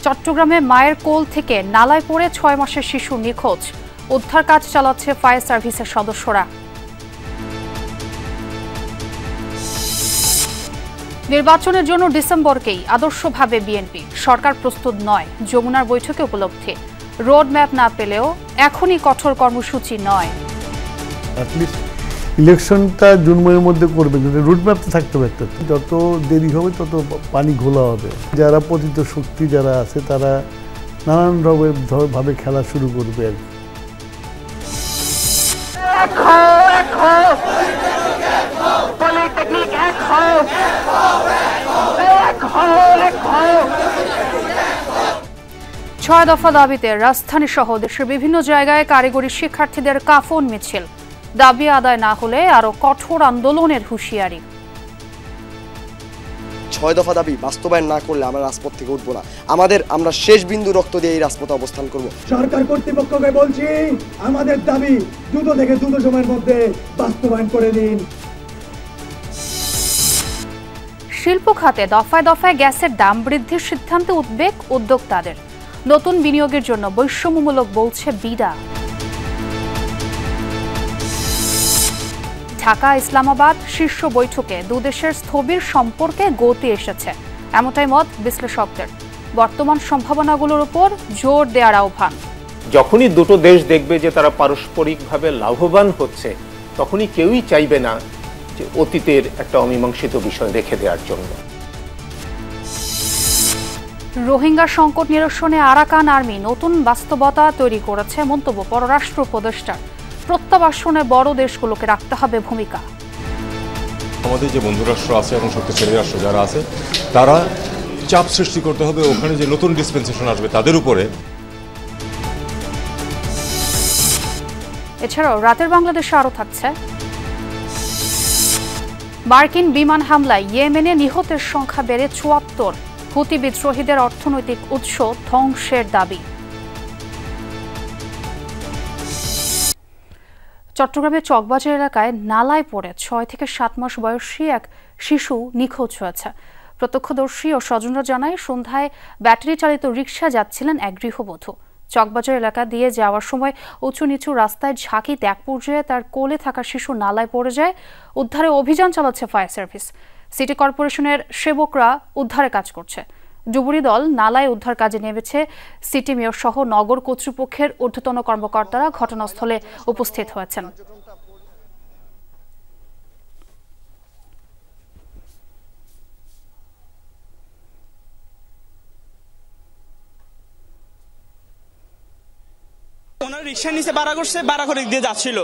চট্টগ্রামে মায়ের কোল থেকে নালায় পড়ে ৬ মাসের শিশু নিখোঁজ। উদ্ধার কাজ চালাচ্ছে ফায়ার সার্ভিসের সদস্যরা। নির্বাচনের জন্য ডিসেম্বরকেই আদর্শভাবে বিএনপি, সরকার প্রস্তুত নয় যমুনার বৈঠকে উপলব্ধি। রোড ম্যাপ না পেলেও এখনই কঠোর কর্মসূচি নয়। ইলেকশনটা জুন মাসের মধ্যে করবে, কিন্তু রুট ম্যাপ তো থাকতে হবে একটা। যত দেরি হবে তত পানি ঘোলা হবে। যারা পতিত শক্তি যারা আছে তারা নানান ভাবে খেলা শুরু করবে আর কি। ছয় দফা দাবিতে রাজধানী সহ দেশের বিভিন্ন জায়গায় কারিগরি শিক্ষার্থীদের কাফন মিছিল। দাবি আদায় না হলে আরো কঠোর আন্দোলনের হুঁশিয়ারি। ৬ দফা দাবি বাস্তবায়ন না করলে আমরা রাজপথ থেকে উঠবো না। আমরা শেষ বিন্দু রক্ত দিয়ে এই রাজপথে অবস্থান করব। সরকার কর্তৃপক্ষকে বলছি, আমাদের দাবি দ্রুত থেকে দ্রুত সময়ের মধ্যে বাস্তবায়ন করে দিন। শিল্প খাতে দফায় দফায় গ্যাসের দাম বৃদ্ধির সিদ্ধান্তে উদ্বেগ উদ্যোক্তাদের। নতুন বিনিয়োগের জন্য বৈষম্যমূলক বলছে বিডা। ঢাকা ইসলামাবাদ শীর্ষ বৈঠকে দুদেশের স্থবির সম্পর্কে গতি এসেছে, এমনটাই মত বিশ্লেষকদের। বর্তমান সম্ভাবনাগুলোর উপর জোর দেওয়ার আহ্বান। যখনই দুটো দেশ দেখবে যে তারা পারস্পরিকভাবে লাভবান হচ্ছে, তখনই কেউই চাইবে না যে অতীতের একটা অমীমাংসিত বিষয় রেখে দেওয়ার জন্য। রোহিঙ্গা সংকট নিরসনে আরাকান আর্মি নতুন বাস্তবতা তৈরি করেছে মন্তব্য পররাষ্ট্র উপদেষ্টার। প্রত্যাবাসনে বড় দেশগুলোকে রাখতে হবে ভূমিকা। আমাদের যে বন্ধুরাষ্ট্র আছে এবং শক্তিশালী রাষ্ট্র যারা আছে তারা চাপ সৃষ্টি করতে হবে ওখানে যে নতুন ডিসপেন্সেশন আসবে তাদের উপরে। এছাড়াও রাতের বাংলাদেশে আরও থাকছে মার্কিন বিমান হামলায় ইয়েমেনে নিহতের সংখ্যা বেড়ে ৭৪। হুতি বিদ্রোহীদের অর্থনৈতিক উৎস ধ্বংসের দাবি। চট্টগ্রামের চকবাজার এলাকায় নালায় পড়ে ৬ থেকে ৭ মাস বয়সী এক শিশু নিখোঁজ হয়েছে। প্রত্যক্ষদর্শী ও স্বজনরা জানায়, সন্ধ্যায় ব্যাটারি চালিত রিকশা যাচ্ছিলেন এক গৃহবধূ। চকবাজার এলাকা দিয়ে যাওয়ার সময় উঁচু নিচু রাস্তায় ঝাঁকিতে এক পর্যায়ে তার কোলে থাকা শিশু নালায় পড়ে যায়। উদ্ধারে অভিযান চালাচ্ছে ফায়ার সার্ভিস। সিটি কর্পোরেশনের সেবকরা উদ্ধারে কাজ করছে। ডুবুরি দল নালায় উদ্ধার কাজে নেমেছে। সিটি মেয়র সহ নগর কর্তৃপক্ষের ঊর্ধ্বতন কর্মকর্তারা ঘটনাস্থলে উপস্থিত হয়েছেন। ওনার রিক্সা নিচে ভাড়া করছে, ভাড়া করে দিয়ে যাচ্ছিল।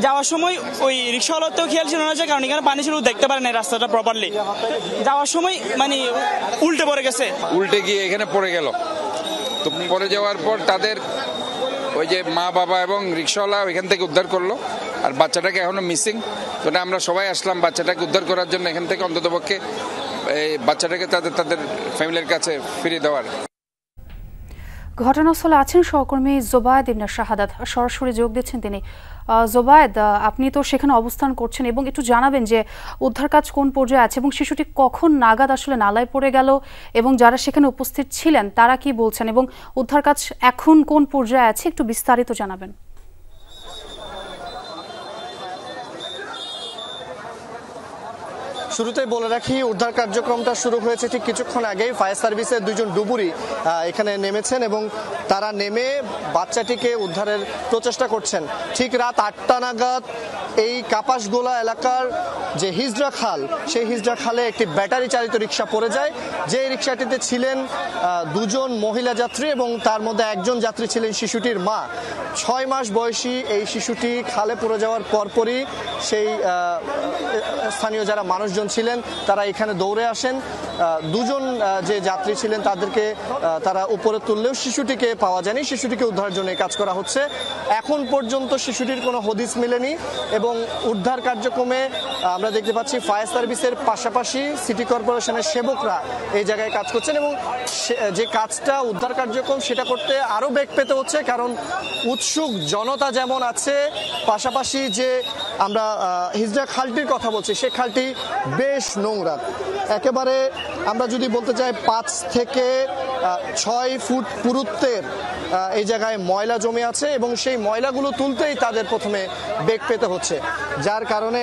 যাওয়ার সময় ওই রিক্সাওয়ালার তো খেয়াল ছিল না, যে কারণ এখানে পানি ছিল, দেখতে পারে না রাস্তাটা প্রপারলি। যাওয়ার সময় মানে উল্টে পড়ে গেছে, উল্টে গিয়ে এখানে পড়ে গেল। তো পড়ে যাওয়ার পর তাদের ওই যে মা বাবা এবং রিক্সাওয়ালা এখান থেকে উদ্ধার করলো। আর বাচ্চাটাকে এখনো মিসিং। তো আমরা সবাই আসলাম বাচ্চাটাকে উদ্ধার করার জন্য, এখান থেকে অন্ততপক্ষে এই বাচ্চাটাকে তাদের ফ্যামিলির কাছে ফিরিয়ে দেওয়ার। ঘটনাস্থলে আছেন সহকর্মী জোবায়েদ ইবনে শাহাদাত, সরাসরি যোগ দিচ্ছেন তিনি। জোবায়েদ, আপনি তো সেখানে অবস্থান করছেন এবং একটু জানাবেন যে উদ্ধার কাজ কোন পর্যায়ে আছে এবং শিশুটি কখন নাগাদ আসলে নালায় পড়ে গেল এবং যারা সেখানে উপস্থিত ছিলেন তারা কি বলছেন এবং উদ্ধার কাজ এখন কোন পর্যায়ে আছে, একটু বিস্তারিত জানাবেন। শুরুতেই বলে রাখি, উদ্ধার কার্যক্রমটা শুরু হয়েছে ঠিক কিছুক্ষণ আগেই। ফায়ার সার্ভিসের 2 জন ডুবুরি এখানে নেমেছেন এবং তারা নেমে বাচ্চাটিকে উদ্ধারের প্রচেষ্টা করছেন। ঠিক রাত 8টা নাগাদ এই কাপাসগোলা এলাকার যে হিজড়া খাল, সেই হিজড়া খালে একটি ব্যাটারি চালিত রিক্সা পড়ে যায়। যে রিক্সাটিতে ছিলেন 2 জন মহিলা যাত্রী এবং তার মধ্যে একজন যাত্রী ছিলেন শিশুটির মা। 6 মাস বয়সী এই শিশুটি খালে পড়ে যাওয়ার পরপরই সেই স্থানীয় যারা মানুষজন ছিলেন তারা এখানে দৌড়ে আসেন। 2 জন যে যাত্রী ছিলেন তাদেরকে তারা উপরে তুললেও শিশুটিকে পাওয়া যায়নি। শিশুটিকে উদ্ধারের জন্য কাজ করা হচ্ছে। এখন পর্যন্ত শিশুটির কোনো হদিস মেলেনি এবং উদ্ধার কার্যক্রমে আমরা দেখতে পাচ্ছি ফায়ার সার্ভিসের পাশাপাশি সিটি কর্পোরেশনের সেবকরা এই জায়গায় কাজ করছেন এবং যে কাজটা উদ্ধার কার্যক্রম সেটা করতে আরো বেগ পেতে হচ্ছে, কারণ উৎসুক জনতা যেমন আছে, পাশাপাশি যে আমরা হিজড়া খালটির কথা বলছি, সে খালটি বেশ নোংরা, একেবারে আমরা যদি বলতে চাই 5 থেকে 6 ফুট পুরুত্বের এই জায়গায় ময়লা জমে আছে এবং সেই ময়লাগুলো তুলতেই তাদের প্রথমে বেগ পেতে হচ্ছে, যার কারণে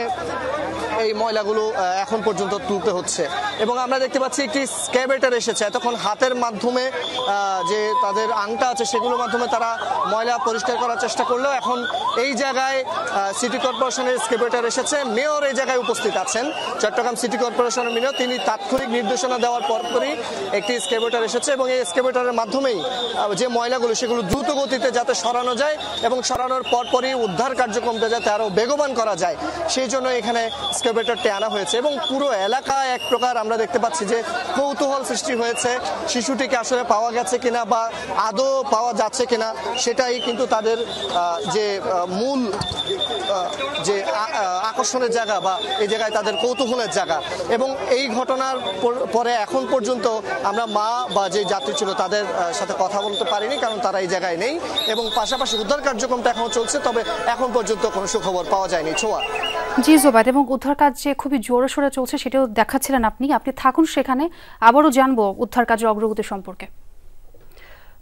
এই ময়লাগুলো এখন পর্যন্ত তুলতে হচ্ছে। এবং আমরা দেখতে পাচ্ছি একটি স্ক্যাবেটার এসেছে, এতক্ষণ হাতের মাধ্যমে যে তাদের আংটা আছে সেগুলোর মাধ্যমে তারা ময়লা পরিষ্কার করার চেষ্টা করলেও এখন এই জায়গায় সিটি কর্পোরেশনের স্ক্যাবেটার এসেছে। মেয়র এই জায়গায় উপস্থিত আছেন, চট্টগ্রাম সিটি কর্পোরেশনের মেয়র, তিনি তাৎক্ষণিক নির্দেশনা দেওয়ার পরপরই একটি স্ক্যাবেটার এসেছে এবং এই স্ক্যাবেটারের মাধ্যমেই যে ময়লাগুলো সেগুলো দ্রুত গতিতে যাতে সরানো যায় এবং সরানোর পরপরই উদ্ধার কার্যক্রমটা যাতে আরও বেগবান করা যায় সেই জন্য এখানে স্ক্যাবেটারটি আনা হয়েছে। এবং পুরো এলাকায় এক প্রকার আমরা দেখতে পাচ্ছি যে কৌতূহল সৃষ্টি হয়েছে, শিশুটিকে আসলে পাওয়া গেছে কিনা বা আদৌ পাওয়া যাচ্ছে কিনা, সেটাই কিন্তু তাদের যে মূল যে আকর্ষণের জায়গা বা এই জায়গায় তাদের কৌতূহলের জায়গা। এবং এই ঘটনার পরে এখন পর্যন্ত আমরা মা বা যে যাত্রী ছিল তাদের সাথে কথা বলতে পারিনি, কারণ তারা এই জায়গায় নেই এবং পাশাপাশি উদ্ধার কার্যক্রমটা এখনো চলছে, তবে এখন পর্যন্ত কোনো সুখবর পাওয়া যায়নি। ছোঁয়া। জি জোবাদ, এবং উদ্ধার কাজ যে খুবই জোরে সোরে চলছে সেটাও দেখাচ্ছিলেন আপনি থাকুন সেখানে, আবারও জানবো উদ্ধার কাজের অগ্রগতি সম্পর্কে।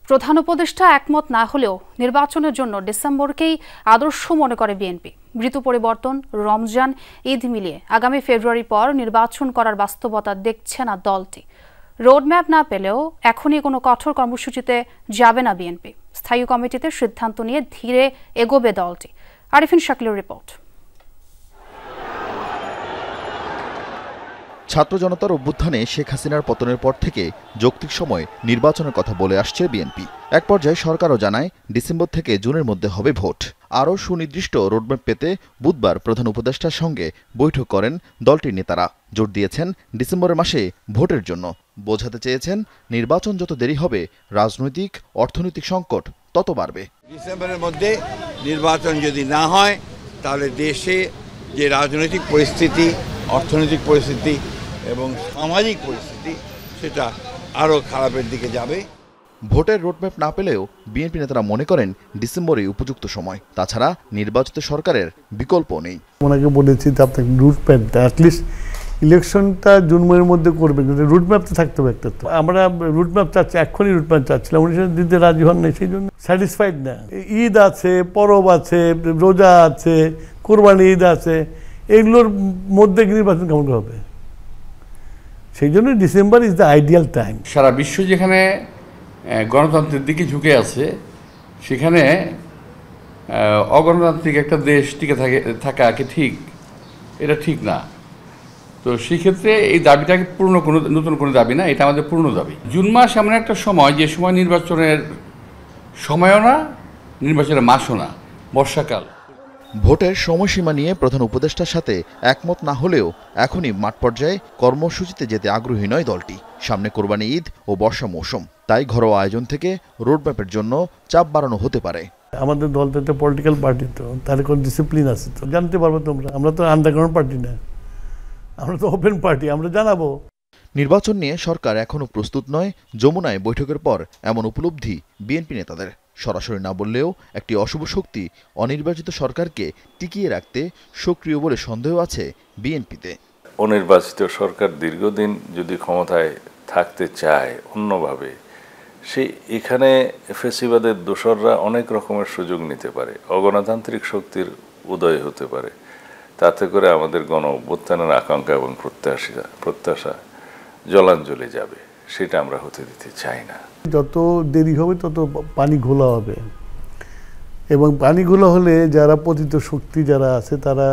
প্রধান উপদেষ্টা একমত না হলেও নির্বাচনের জন্য ডিসেম্বরকেই আদর্শ মনে করে বিএনপি। ঋতু পরিবর্তন, রমজান, ঈদ মিলিয়ে আগামী ফেব্রুয়ারির পর নির্বাচন করার বাস্তবতা দেখছে না দলটি। রোডম্যাপ না পেলেও এখনই কোনো কঠোর কর্মসূচিতে যাবে না বিএনপি। স্থায়ী কমিটিতে সিদ্ধান্ত নিয়ে ধীরে এগোবে দলটি। আরিফিন শাকিলের রিপোর্ট। ছাত্র জনতার অভ্যুত্থানে শেখ হাসিনার পতনের পর থেকে যৌক্তিক সময় নির্বাচনের কথা বলে আসছে বিএনপি। এক পর্যায়ে সরকারও জানায় ডিসেম্বর থেকে জুনের মধ্যে হবে ভোট। আরও সুনির্দিষ্ট রোডম্যাপ পেতে বুধবার প্রধান উপদেষ্টার সঙ্গে বৈঠক করেন দলটির নেতারা। জোর দিয়েছেন ডিসেম্বরের মাসে ভোটের জন্য। বোঝাতে চেয়েছেন নির্বাচন যত দেরি হবে রাজনৈতিক অর্থনৈতিক সংকট তত বাড়বে। ডিসেম্বরের মধ্যে নির্বাচন যদি না হয় তাহলে দেশে যে রাজনৈতিক পরিস্থিতি, অর্থনৈতিক পরিস্থিতি এবং সামাজিক পরিস্থিতি সেটা আরও খারাপের দিকে যাবে। ভোটের রোডম্যাপ না পেলেও বিএনপি নেতারা মনে করেন ডিসেম্বরই উপযুক্ত সময়। তাছাড়া নির্বাচিত সরকারের বিকল্প নেই। ওনাকে বলেছি যে আপনাকে রুটম্যাপ অ্যাটলিস্ট ইলেকশনটা জুন মাসের মধ্যে করবে, কিন্তু রুটম্যাপ তো থাকতে হবে একটা। তো আমরা রুটম্যাপ চাচ্ছি, এক্ষুনি রুটম্যাপ চাচ্ছিলাম, উনি সেটা দিতে রাজি হন নাই, সেই জন্য স্যাটিসফাইড না। ঈদ আছে, পরব আছে, রোজা আছে, কোরবানি ঈদ আছে, এগুলোর মধ্যে নির্বাচন কেমন হবে? সেই জন্য December is the ideal time. সারা বিশ্ব যেখানে গণতন্ত্রের দিকে ঝুঁকে আছে সেখানে অগণতান্ত্রিক একটা দেশ টিকে থাকা কি ঠিক? এটা ঠিক না। তো সেক্ষেত্রে এই দাবিটাকে নতুন কোনো দাবি না, এটা আমাদের পূর্ণ দাবি। জুন মাস এমন একটা সময় যে সময় নির্বাচনের সময়ও না, নির্বাচনের মাসও না, বর্ষাকাল। ভোটের সময়সীমা নিয়ে প্রধান উপদেষ্টার সাথে একমত না হলেও এখনই মাঠ পর্যায়ে কর্মসূচিতে যেতে আগ্রহী নয় দলটি। সামনে কোরবানি ঈদ ও বর্ষা মৌসুম, তাই ঘরোয়া আয়োজন থেকে রোডম্যাপের জন্য চাপ বাড়ানো হতে পারে। আমাদের দল তো একটা পলিটিক্যাল পার্টি, তো তার কোনো ডিসিপ্লিন আছে, তো জানতে পারবো তোমরা। আমরা তো আন্ডারগ্রাউন্ড পার্টি না, আমরা তো ওপেন পার্টি, আমরা জানাবো। নির্বাচন নিয়ে সরকার এখনও প্রস্তুত নয়। যমুনায় বৈঠকের পর এমন উপলব্ধি বিএনপি নেতাদের। সরাসরি না বললেও একটি অশুভ শক্তি অনির্বাচিত সরকারকে টিকিয়ে রাখতে সক্রিয় বলে সন্দেহ আছে বিএনপিতে। অনির্বাচিত সরকার দীর্ঘদিন যদি ক্ষমতায় থাকতে চায় অন্যভাবে, সে এখানে ফ্যাসিবাদের দোসররা অনেক রকমের সুযোগ নিতে পারে, অগণতান্ত্রিক শক্তির উদয় হতে পারে। তাতে করে আমাদের গণ অভ্যুত্থানের আকাঙ্ক্ষা এবং প্রত্যাশা জলাঞ্জলি যাবে, সেটা আমরা হতে দিতে চাই না। যত দেরি হবে তত পানি ঘোলা হবে, এবং পানি ঘোলা হলে যারা পতিত শক্তি যারা আছে তারা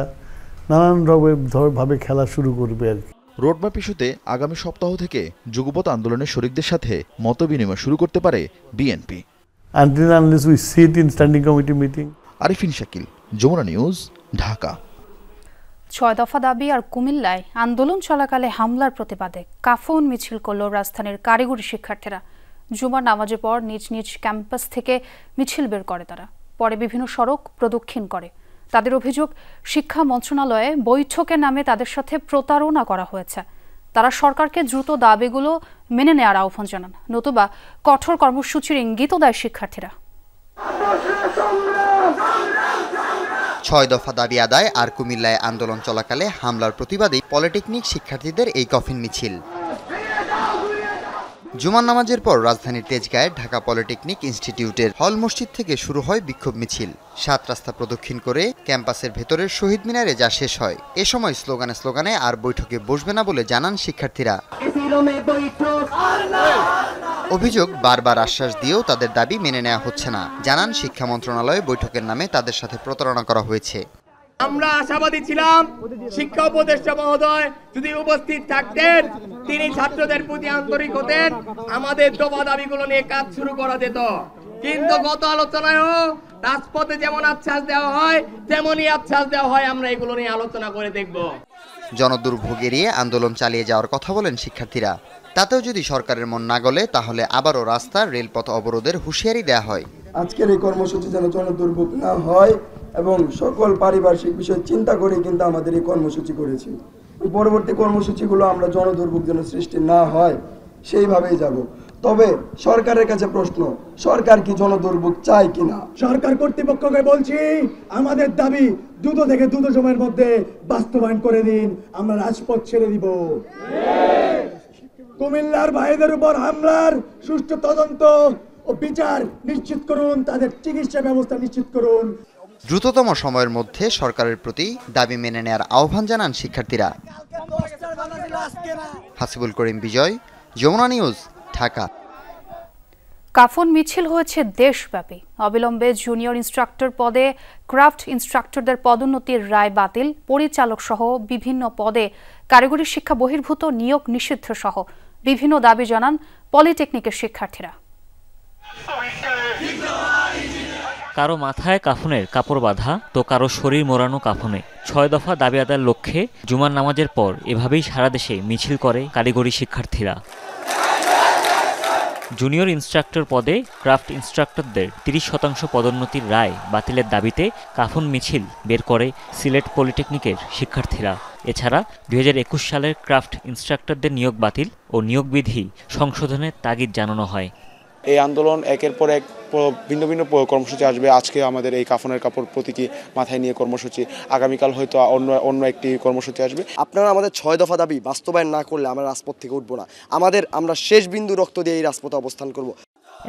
নানান ভাবে খেলা শুরু করবে আর কি। রোডম্যাপ ইস্যুতে আগামী সপ্তাহ থেকে যুগপৎ আন্দোলনের শরিকদের সাথে মতবিনিময় শুরু করতে পারে BNP. Until unless we sit in standing committee meeting. Arifin Shakil, Jamuna News, Dhaka. 6 দফা দাবি আর কুমিল্লায় আন্দোলন চলাকালে হামলার প্রতিবাদে কাফন মিছিল করল রাজধানীর কারিগরি শিক্ষার্থীরা। জুমার নামাজের পর নিজ নিজ ক্যাম্পাস থেকে মিছিল বের করে তারা, পরে বিভিন্ন সড়ক প্রদক্ষিণ করে। তাদের অভিযোগ, শিক্ষা মন্ত্রণালয়ে বৈঠকের নামে তাদের সাথে প্রতারণা করা হয়েছে। তারা সরকারকে দ্রুত দাবিগুলো মেনে নেওয়ার আহ্বান জানান, নতুবা কঠোর কর্মসূচির ইঙ্গিতও দেয় শিক্ষার্থীরা। 6 দফা দাবি আদায় আর কুমিল্লায় আন্দোলন চলাকালে হামলার প্রতিবাদে পলিটেকনিক শিক্ষার্থীদের এই কফিন মিছিল। জুমার নামাজের পর রাজধানীর তেজগাঁয়ে ঢাকা পলিটেকনিক ইনস্টিটিউটের হল মসজিদ থেকে শুরু হয় বিক্ষোভ মিছিল। 7 রাস্তা প্রদক্ষিণ করে ক্যাম্পাসের ভেতরের শহীদ মিনারে যা শেষ হয়। এ সময় স্লোগানে আর বৈঠকে বসবে না বলে জানান শিক্ষার্থীরা। অভিযোগ, বারবার আশ্বাস দিয়েও তাদের দাবি মেনে নেওয়া হচ্ছে না। জানান শিক্ষা মন্ত্রণালয়ে বৈঠকের নামে তাদের সাথে প্রতারণা করা হয়েছে। আমরা আশাবাদী ছিলাম শিক্ষা উপদেষ্টা মহোদয় যদি উপস্থিত থাকতেন, তিনি ছাত্রদের প্রতি আন্তরিক হতেন, আমাদের দফা দাবিগুলো নিয়ে কাজ শুরু করা যেত। কিন্তু গত আলোচনায়ও রাজপথে যেমন আশ্বাস দেওয়া হয় তেমনই আশ্বাস দেওয়া হয়। আমরা এগুলো নিয়ে আলোচনা করে দেখব। জনদুর্ভোগ এড়িয়ে আন্দোলন চালিয়ে যাওয়ার কথা বলেন শিক্ষার্থীরা। তাতেও যদি সরকারের মন না গলে তাহলে আবারও রাস্তা, রেলপথ অবরোধের হুঁশিয়ারি দেওয়া হয়। আজকের এই কর্মসূচি যেন জনদুর্ভোগ না হয় এবং সকল পারিপার্শ্বিক বিষয় চিন্তা করে কিন্তু আমাদের এই কর্মসূচি করেছি। পরবর্তী কর্মসূচিগুলো আমরা জনদুর্ভোগ যেন সৃষ্টি না হয় সেইভাবেই যাব। তবে সরকারের কাছে প্রশ্ন, সরকার কি জনদুর্ভোগ চায় কিনা? সরকার কর্তৃপক্ষকে বলছি, আমাদের দাবি দ্রুত থেকে দ্রুত সময়ের মধ্যে বাস্তবায়ন করে দিন, আমরা রাজপথ ছেড়ে দিব। কুমিল্লার ভাইদের উপর হামলার সুষ্ঠু তদন্ত ও বিচার নিশ্চিত করুন, তাদের চিকিৎসা ব্যবস্থা নিশ্চিত করুন। দ্রুততম সময়ের মধ্যে সরকারের প্রতি দাবি মেনে নেওয়ার আহ্বান জানান শিক্ষার্থীরা। হাসিবুল করিম বিজয়, যমুনা নিউজ, ঢাকা। কাফন মিছিল হয়েছে দেশব্যাপী। অবিলম্বে জুনিয়র ইনস্ট্রাক্টর পদে ক্রাফট ইনস্ট্রাক্টরদের পদোন্নতির রায় বাতিল, পরিচালক সহ বিভিন্ন পদে কারিগরি শিক্ষা বহির্ভূত নিয়োগ নিষিদ্ধ সহ বিভিন্ন দাবি জানান পলিটেকনিকের শিক্ষার্থীরা। কারো মাথায় কাফনের কাপড় বাঁধা, তো কারো শরীর মোড়ানো কাফনে। 6 দফা দাবি আদায়ের লক্ষ্যে জুমার নামাজের পর এভাবেই সারা দেশে মিছিল করে কারিগরি শিক্ষার্থীরা। জুনিয়র ইনস্ট্রাক্টর পদে ক্রাফট ইনস্ট্রাক্টরদের 30% পদোন্নতির রায় বাতিলের দাবিতে কাফন মিছিল বের করে সিলেট পলিটেকনিকের শিক্ষার্থীরা। এছাড়া 2021 সালের ক্রাফট ইনস্ট্রাক্টরদের নিয়োগ বাতিল ও নিয়োগ বিধি সংশোধনের তাগিদ জানানো হয়। এই আন্দোলন একের পর এক ভিন্ন ভিন্ন কর্মসূচি আসবে। আজকে আমাদের এই কাফনের কাপড় প্রতীকী মাথায় নিয়ে কর্মসূচি, আগামীকাল হয়তো অন্য একটি কর্মসূচি আসবে। আপনারা আমাদের 6 দফা দাবি বাস্তবায়ন না করলে আমরা রাজপথ থেকে উঠবো না। আমরা শেষ বিন্দু রক্ত দিয়ে এই রাজপথে অবস্থান করব।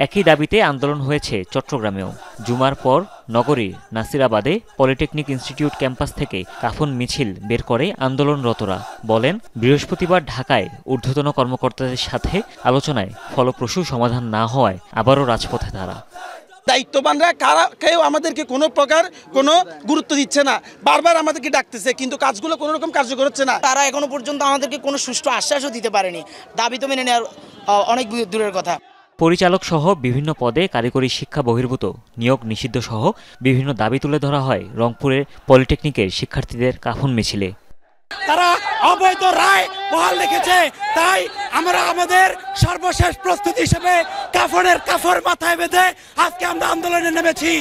একই দাবিতে আন্দোলন হয়েছে চট্টগ্রামেও। জুমার পর নগরীর নাসিরাবাদে পলিটেকনিক ইনস্টিটিউট ক্যাম্পাস থেকে কাফন মিছিল বের করে আন্দোলনরতরা। বলেন, বৃহস্পতিবার ঢাকায় ঊর্ধ্বতন কর্মকর্তাদের সাথে আলোচনায় ফলপ্রসূ সমাধান না হওয়ায় আবারও রাজপথে তারা। দায়িত্ববানরা কেউ আমাদেরকে কোনো প্রকার কোনো গুরুত্ব দিচ্ছে না, বারবার আমাদেরকে ডাকতেছে, কিন্তু কাজগুলো কোনো রকম কার্যকর হচ্ছে না। তারা এখনো পর্যন্ত আমাদেরকে কোনো সুষ্ঠু আশ্বাসও দিতে পারেনি। দাবি তো মেনে নেওয়ার অনেক দূরের কথা। পরিচালক সহ বিভিন্ন পদে কারিগরি শিক্ষা বহির্ভূত নিয়োগ নিষিদ্ধ সহ বিভিন্ন দাবি তুলে ধরা হয় রংপুরের পলিটেকনিকের শিক্ষার্থীদের কাফন মিছিলে। তারা অবৈধ রায় বহাল রেখেছে, তাই আমরা আমাদের সর্বশেষ প্রস্তুতি হিসেবে কাফনের কাফর মাথায় বেঁধে আজকে আমরা আন্দোলনে নেমেছি।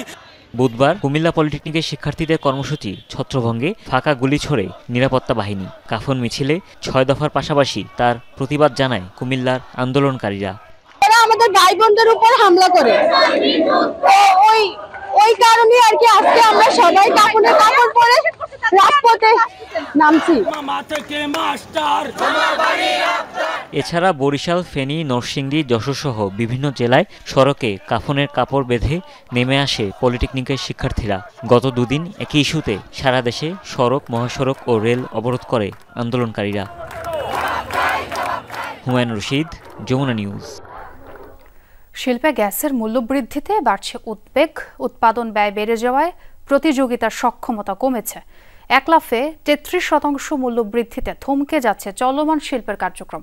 বুধবার কুমিল্লা পলিটেকনিকের শিক্ষার্থীদের কর্মসূচি ছত্রভঙ্গে ফাঁকা গুলি ছোড়ে নিরাপত্তা বাহিনী। কাফন মিছিলে 6 দফার পাশাপাশি তার প্রতিবাদ জানায় কুমিল্লার আন্দোলনকারীরা। আমাদের ভাই বোনদের উপর হামলা করে, ওই কারণে আর কি আজকে আমরা সবাই কাপড়ের কাপড় পরে রাজপথে নামছি। এছাড়া বরিশাল, ফেনী, নরসিংদী, যশোর সহ বিভিন্ন জেলায় সড়কে কাফনের কাপড় বেঁধে নেমে আসে পলিটেকনিকের শিক্ষার্থীরা। গত দুদিন একই ইস্যুতে সারা দেশে সড়ক, মহাসড়ক ও রেল অবরোধ করে আন্দোলনকারীরা। হুমায়ুন রশিদ, যমুনা নিউজ। শিল্পে গ্যাসের মূল্যবৃদ্ধিতে বাড়ছে উদ্বেগ। উৎপাদন ব্যয় বেড়ে যাওয়ায় প্রতিযোগিতার সক্ষমতা কমেছে। এক লাফে 33% মূল্যবৃদ্ধিতে থমকে যাচ্ছে চলমান শিল্পের কার্যক্রম।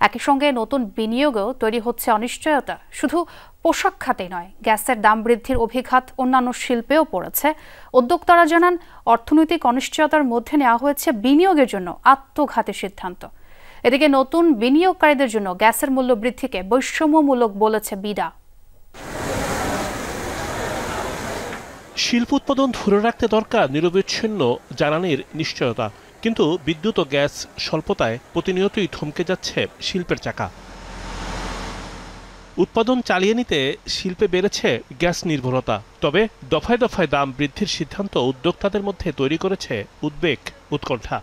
একই সঙ্গে নতুন বিনিয়োগেও তৈরি হচ্ছে অনিশ্চয়তা। শুধু পোশাক খাতে নয়, গ্যাসের দাম বৃদ্ধির অভিঘাত অন্যান্য শিল্পেও পড়েছে। উদ্যোক্তারা জানান, অর্থনৈতিক অনিশ্চয়তার মধ্যে নেওয়া হয়েছে বিনিয়োগের জন্য আত্মঘাতী সিদ্ধান্ত। এদিকে নতুন বিনিয়োগকারীদের জন্য গ্যাসের মূল্য বৃদ্ধিকে বৈষম্যমূলক বলেছে বিডা। শিল্প উৎপাদন ধরে রাখতে দরকার নিরবচ্ছিন্ন জ্বালানির নিশ্চয়তা, কিন্তু বিদ্যুৎ ও গ্যাস স্বল্পতায় প্রতিনিয়তই থমকে যাচ্ছে শিল্পের চাকা। উৎপাদন চালিয়ে নিতে শিল্পে বেড়েছে গ্যাস নির্ভরতা। তবে দফায় দফায় দাম বৃদ্ধির সিদ্ধান্ত উদ্যোক্তাদের মধ্যে তৈরি করেছে উদ্বেগ, উৎকণ্ঠা।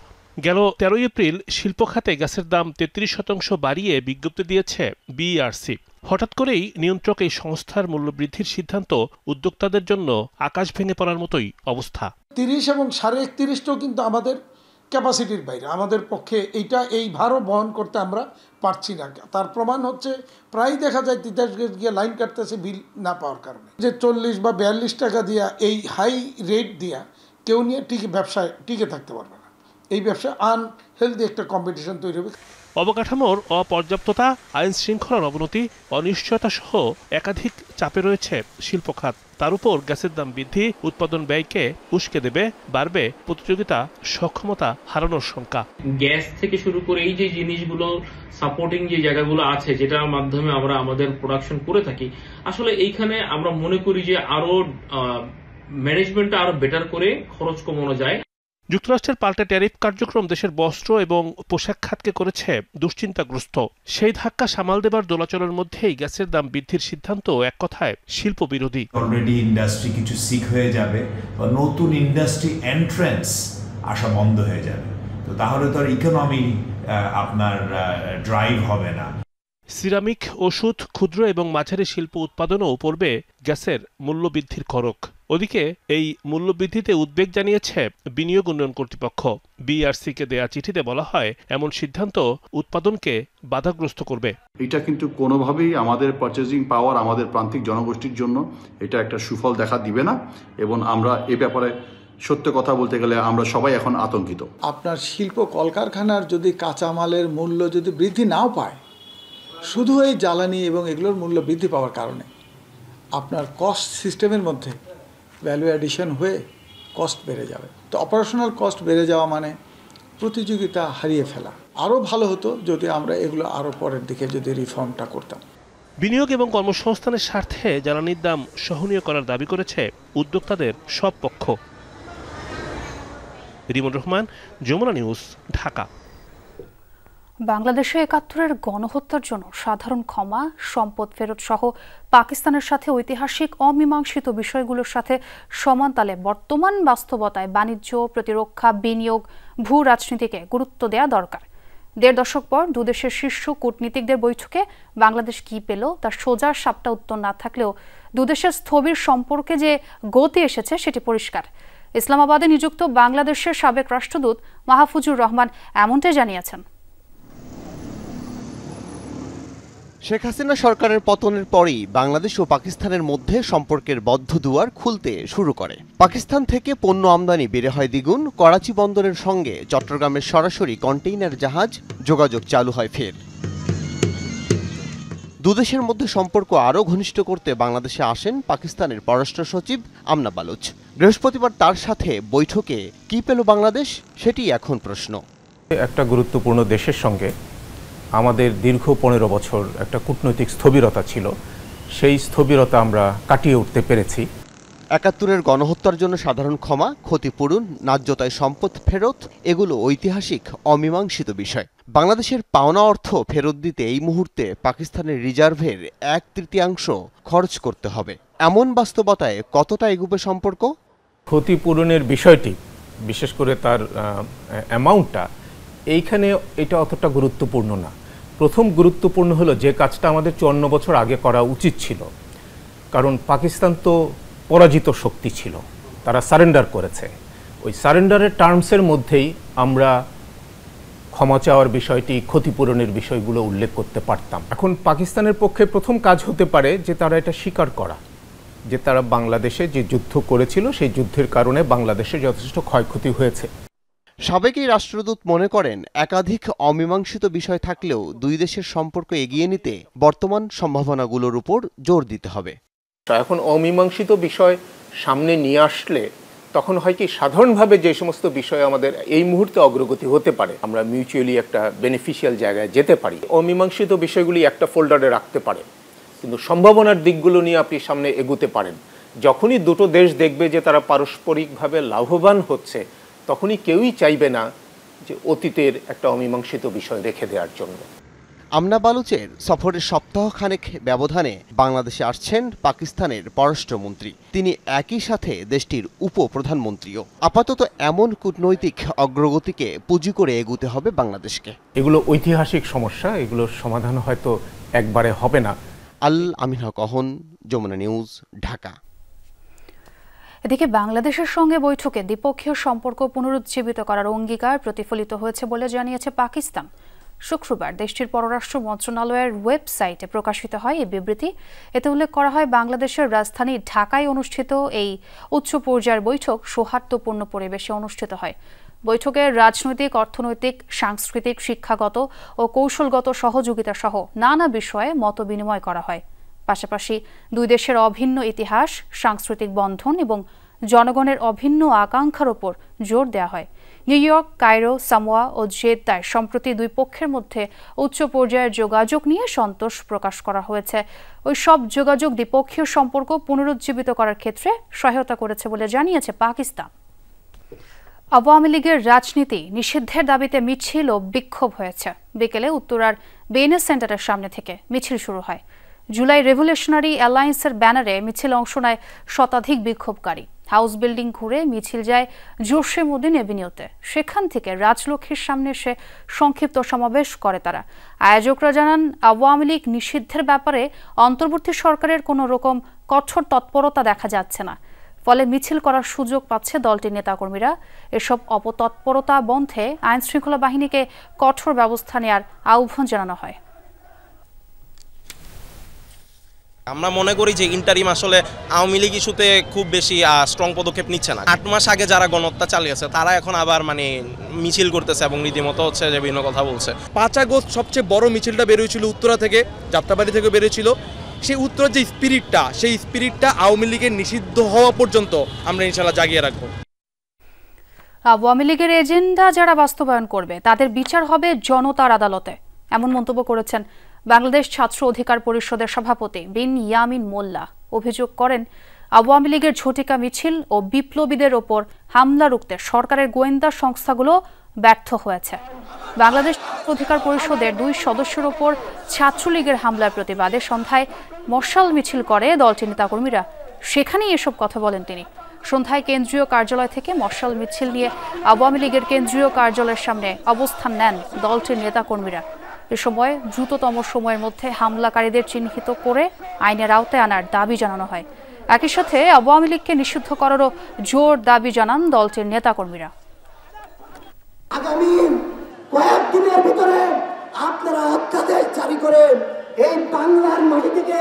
গেল 13 এপ্রিল শিল্প খাতে গ্যাসের দাম 33% বাড়িয়ে বিজ্ঞপ্তি দিয়েছে বিইআরসি। হঠাৎ করেই নিয়ন্ত্রক এই সংস্থার মূল্যবৃদ্ধির সিদ্ধান্ত উদ্যোক্তাদের জন্য আকাশ ভেঙে পড়ার মতোই অবস্থা। 30 এবং 31.5টাও কিন্তু আমাদের ক্যাপাসিটির বাইরে, আমাদের পক্ষে এই ভারও বহন করতে আমরা পারছি না। তার প্রমাণ হচ্ছে প্রায় দেখা যায় তিতাস গিয়ে লাইন কাটতেছে বিল না পাওয়ার কারণে। যে 40 বা 42 টাকা দিয়া এই হাই রেট দিয়া কেউ নিয়ে ব্যবসায় টিকে থাকতে পারবে না। এই ব্যবসা আনহেলদি একটা কম্পিটিশন তৈরি হবে। অবকাঠামোর অপর্যাপ্ততা, আইন শৃঙ্খলার অবনতি, অনিশ্চয়তা সহ একাধিক চাপে রয়েছে শিল্প খাত। তার উপর গ্যাসের দাম বৃদ্ধি উৎপাদন ব্যয়কে উস্কে দেবে, বাড়বে প্রতিযোগিতা, সক্ষমতা হারানোর শঙ্কা। গ্যাস থেকে শুরু করে এই যে জিনিসগুলো সাপোর্টিং যে জায়গাগুলো আছে যেটার মাধ্যমে আমরা আমাদের প্রোডাকশন করে থাকি, আসলে এইখানে আমরা মনে করি যে আরো ম্যানেজমেন্টটা আরো বেটার করে খরচ কমানো যায়। যুক্তরাষ্ট্রের পাল্টা ট্যারিফ কার্যক্রম দেশের বস্ত্র এবং পোশাক খাতকে করেছে দুশ্চিন্তাগ্রস্ত। সেই ধাক্কা সামাল দেবার দোলাচলের মধ্যেই গ্যাসের দাম বৃদ্ধির সিদ্ধান্ত এক কথায় শিল্প বিরোধী। অলরেডি ইন্ডাস্ট্রি কিছু সিক হয়ে যাবে, নতুন ইন্ডাস্ট্রি এন্ট্রেন্স আসা বন্ধ হয়ে যাবে, তো তাহলে তো আর ইকোনমি আপনার ড্রাইভ হবে না। সিরামিক, ওষুধ, ক্ষুদ্র এবং মাঝারি শিল্প উৎপাদনও পড়বে গ্যাসের মূল্যবৃদ্ধির খড়ক। ওদিকে এই মূল্যবৃদ্ধিতে উদ্বেগ জানিয়েছে বিনিয়োগ উন্নয়ন কর্তৃপক্ষ। বিইআরসিকে দেয়া চিঠিতে বলা হয়, এমন সিদ্ধান্ত উৎপাদনকে বাধাগ্রস্ত করবে। এটা কিন্তু কোনোভাবেই আমাদের পারচেজিং পাওয়ার, আমাদের প্রান্তিক জনগোষ্ঠীর জন্য এটা একটা সুফল দেখা দিবে না, এবং আমরা এ ব্যাপারে সত্য কথা বলতে গেলে আমরা সবাই এখন আতঙ্কিত। আপনার শিল্প কলকারখানার যদি কাঁচামালের মূল্য যদি বৃদ্ধি নাও পায়, শুধু এই জ্বালানি এবং এগুলোর মূল্য বৃদ্ধি পাওয়ার কারণে আপনার কস্ট সিস্টেমের মধ্যে ভ্যালু অ্যাডিশন হয়ে কস্ট বেড়ে যাবে। তো অপারেশনাল কস্ট বেড়ে যাওয়া মানে প্রতিযোগিতা হারিয়ে ফেলা। আরও ভালো হতো যদি আমরা এগুলো আরও পরের দিকে যদি রিফর্মটা করতাম। বিনিয়োগ এবং কর্মসংস্থানের স্বার্থে জ্বালানির দাম সহনীয় করার দাবি করেছে উদ্যোক্তাদের সব পক্ষ। রিমন রহমান, যমুনা নিউজ, ঢাকা। বাংলাদেশে ৭১-এর গণহত্যার জন্য সাধারণ ক্ষমা, সম্পদ ফেরত সহ পাকিস্তানের সাথে ঐতিহাসিক অমীমাংসিত বিষয়গুলোর সাথে সমান তালে বর্তমান বাস্তবতায় বাণিজ্য, প্রতিরক্ষা, বিনিয়োগ, ভূ রাজনীতিকে গুরুত্ব দেওয়া দরকার। ১.৫ দশক পর দুদেশের শীর্ষ কূটনীতিকদের বৈঠকে বাংলাদেশ কি পেল তার সোজা সাপটা উত্তর না থাকলেও দুদেশের স্থবির সম্পর্কে যে গতি এসেছে সেটি পরিষ্কার। ইসলামাবাদে নিযুক্ত বাংলাদেশের সাবেক রাষ্ট্রদূত মাহফুজুর রহমান এমনটাই জানিয়েছেন। শেখ হাসিনা সরকারের পতনের পরেই বাংলাদেশ ও পাকিস্তানের মধ্যে সম্পর্কের বদ্ধ দুয়ার খুলতে শুরু করে। পাকিস্তান থেকে পণ্য আমদানি বেড়ে হয় দ্বিগুণ। করাচি বন্দরের সঙ্গে চট্টগ্রামের সরাসরি কন্টেইনার জাহাজ যোগাযোগ চালু হয় ফের। দুদেশের মধ্যে সম্পর্ক আরও ঘনিষ্ঠ করতে বাংলাদেশে আসেন পাকিস্তানের পররাষ্ট্র সচিব আমনা বালুচ। বৃহস্পতিবার তার সাথে বৈঠকে কি পেল বাংলাদেশ, সেটি এখন প্রশ্ন। একটা গুরুত্বপূর্ণ দেশের সঙ্গে আমাদের দীর্ঘ 15 বছর একটা কূটনৈতিক স্থবিরতা ছিল, সেই স্থবিরতা আমরা কাটিয়ে উঠতে পেরেছি। ৭১-এর গণহত্যার জন্য সাধারণ ক্ষমা, ক্ষতিপূরণ, ন্যায্যতায় সম্পদ ফেরত, এগুলো ঐতিহাসিক অমীমাংসিত বিষয়। বাংলাদেশের পাওনা অর্থ ফেরত দিতে এই মুহূর্তে পাকিস্তানের রিজার্ভের 1/3 খরচ করতে হবে। এমন বাস্তবতায় কতটা এগুবে সম্পর্ক? ক্ষতিপূরণের বিষয়টি, বিশেষ করে তার অ্যামাউন্টটা, এইখানে এটা অতটা গুরুত্বপূর্ণ না। প্রথম গুরুত্বপূর্ণ হলো যে কাজটা আমাদের 54 বছর আগে করা উচিত ছিল, কারণ পাকিস্তান তো পরাজিত শক্তি ছিল, তারা সারেন্ডার করেছে। ওই সারেন্ডারের টার্মসের মধ্যেই আমরা ক্ষমা চাওয়ার বিষয়টি, ক্ষতিপূরণের বিষয়গুলো উল্লেখ করতে পারতাম। এখন পাকিস্তানের পক্ষে প্রথম কাজ হতে পারে যে তারা এটা স্বীকার করা যে তারা বাংলাদেশে যে যুদ্ধ করেছিল সেই যুদ্ধের কারণে বাংলাদেশে যথেষ্ট ক্ষয়ক্ষতি হয়েছে। সাবেক এই রাষ্ট্রদূত মনে করেন, একাধিক অমীমাংসিত বিষয় থাকলেও দুই দেশের সম্পর্ক এগিয়ে নিতে বর্তমান সম্ভাবনাগুলোর উপর জোর দিতে হবে। এখন অমীমাংসিত বিষয় সামনে নিয়ে আসলে তখন হয় কি, সাধারণভাবে যে সমস্ত বিষয় আমাদের এই মুহূর্তে অগ্রগতি হতে পারে, আমরা মিউচুয়ালি একটা বেনিফিশিয়াল জায়গায় যেতে পারি। অমীমাংসিত বিষয়গুলি একটা ফোল্ডারে রাখতে পারেন, কিন্তু সম্ভাবনার দিকগুলো নিয়ে আপনি সামনে এগোতে পারেন। যখনই দুটো দেশ দেখবে যে তারা পারস্পরিকভাবে লাভবান হচ্ছে, তখনই কেউই চাইবে না যে অতীতের একটা অমীমাংসিত বিষয় রেখে দেওয়ার জন্য। আমনা বালুচের সফরের সপ্তাহখানেক ব্যবধানে বাংলাদেশে আসছেন পাকিস্তানের পররাষ্ট্রমন্ত্রী। তিনি একই সাথে দেশটির উপপ্রধানমন্ত্রীও। আপাতত এমন কূটনৈতিক অগ্রগতিকে পুঁজি করে এগুতে হবে বাংলাদেশকে। এগুলো ঐতিহাসিক সমস্যা, এগুলোর সমাধান হয়তো একবারে হবে না। আল আমিন হক অহন, যমুনা নিউজ, ঢাকা। এদিকে বাংলাদেশের সঙ্গে বৈঠকে দ্বিপক্ষীয় সম্পর্ক পুনরুজ্জীবিত করার অঙ্গীকার প্রতিফলিত হয়েছে বলে জানিয়েছে পাকিস্তান। শুক্রবার দেশটির পররাষ্ট্র মন্ত্রণালয়ের ওয়েবসাইটে প্রকাশিত হয় এই বিবৃতি। এতে উল্লেখ করা হয়, বাংলাদেশের রাজধানী ঢাকায় অনুষ্ঠিত এই উচ্চ পর্যায়ের বৈঠক সৌহার্দ্যপূর্ণ পরিবেশে অনুষ্ঠিত হয়। বৈঠকে রাজনৈতিক, অর্থনৈতিক, সাংস্কৃতিক, শিক্ষাগত ও কৌশলগত সহযোগিতা সহ নানা বিষয়ে মতবিনিময় করা হয়। পাশাপাশি দুই দেশের অভিন্ন ইতিহাস, সাংস্কৃতিক বন্ধন এবং জনগণের অভিন্ন আকাঙ্ক্ষার উপর জোর দেওয়া হয়। নিউ ইয়র্ক, কায়রো, সামোয়া ও জেদ্দায় সম্প্রতি দুই পক্ষের মধ্যে উচ্চ পর্যায়ের যোগাযোগ নিয়ে সন্তোষ প্রকাশ করা হয়েছে। ওই সব যোগাযোগ দ্বিপক্ষীয় সম্পর্ক পুনরুজ্জীবিত করার ক্ষেত্রে সহায়তা করেছে বলে জানিয়েছে পাকিস্তান। আওয়ামী লীগের রাজনীতি নিষিদ্ধের দাবিতে মিছিল ও বিক্ষোভ হয়েছে। বিকেলে উত্তরার বেনেস সেন্টারের সামনে থেকে মিছিল শুরু হয়। জুলাই রেভলিউশনারি অ্যালায়েন্সের ব্যানারে মিছিল অংশ নেয় শতাধিক বিক্ষোভকারী। হাউস বিল্ডিং ঘুরে মিছিল যায় জসিমউদ্দিন এভিনিউতে। সেখান থেকে রাজলক্ষ্মীর সামনে এসে সংক্ষিপ্ত সমাবেশ করে তারা। আয়োজকরা জানান, আওয়ামী লীগ নিষিদ্ধের ব্যাপারে অন্তর্বর্তী সরকারের কোনো রকম কঠোর তৎপরতা দেখা যাচ্ছে না। ফলে মিছিল করার সুযোগ পাচ্ছে দলটির নেতাকর্মীরা। এসব অপতৎপরতা বন্ধে আইনশৃঙ্খলা বাহিনীকে কঠোর ব্যবস্থা নেওয়ার আহ্বান জানানো হয়। আমরা মনে করি যে ইন্টারিম আসলে আওয়ামী লীগ ইস্যুতে খুব বেশি স্ট্রং পদক্ষেপ নিচ্ছে না। 8 মাস আগে যারা গণহত্যা চালিয়েছে তারা এখন আবার মিছিল করতেছে এবং রীতিমতো হচ্ছে যে বিভিন্ন কথা বলছে। 5 আগস্ট সবচেয়ে বড় মিছিলটা বেরোয়েছিল উত্তরা থেকে, যাত্রাবাড়ি থেকে বেরোয়েছিল। সেই উত্তরের যে স্পিরিটটা, সেই স্পিরিটটা আওয়ামী লীগের নিষিদ্ধ হওয়া পর্যন্ত আমরা ইনশাআল্লাহ জাগিয়ে রাখবো। আওয়ামী লীগের এজেন্ডা যারা বাস্তবায়ন করবে তাদের বিচার হবে জনতার আদালতে, এমন মন্তব্য করেছেন বাংলাদেশ ছাত্র অধিকার পরিষদের সভাপতি বিন ইয়ামিন মোল্লা। অভিযোগ করেন, আওয়ামী লীগের ঝটিকা মিছিল ও বিপ্লবীদের ওপর হামলা রুখতে সরকারের গোয়েন্দা সংস্থাগুলো ব্যর্থ হয়েছে। বাংলাদেশ অধিকার পরিষদের 2 সদস্যের ওপর ছাত্রলীগের হামলার প্রতিবাদে সন্ধ্যায় মশাল মিছিল করে দলটির নেতাকর্মীরা। সেখানেই এসব কথা বলেন তিনি। সন্ধ্যায় কেন্দ্রীয় কার্যালয় থেকে মশাল মিছিল নিয়ে আওয়ামী লীগের কেন্দ্রীয় কার্যালয়ের সামনে অবস্থান নেন দলটির নেতাকর্মীরা। এ সময় দ্রুততম সময়ের মধ্যে হামলাকারীদের চিহ্নিত করে আইনের আওতায় আনার দাবি জানানো হয়। একই সাথে আওয়ামী লীগকে নিষিদ্ধ করারও জোর দাবি জানান দলটির নেতাকর্মীরা। আগামী কয়েকদিনের ভিতরে আপনারা অধ্যাদেশ জারি করে এই বাংলার মাটি থেকে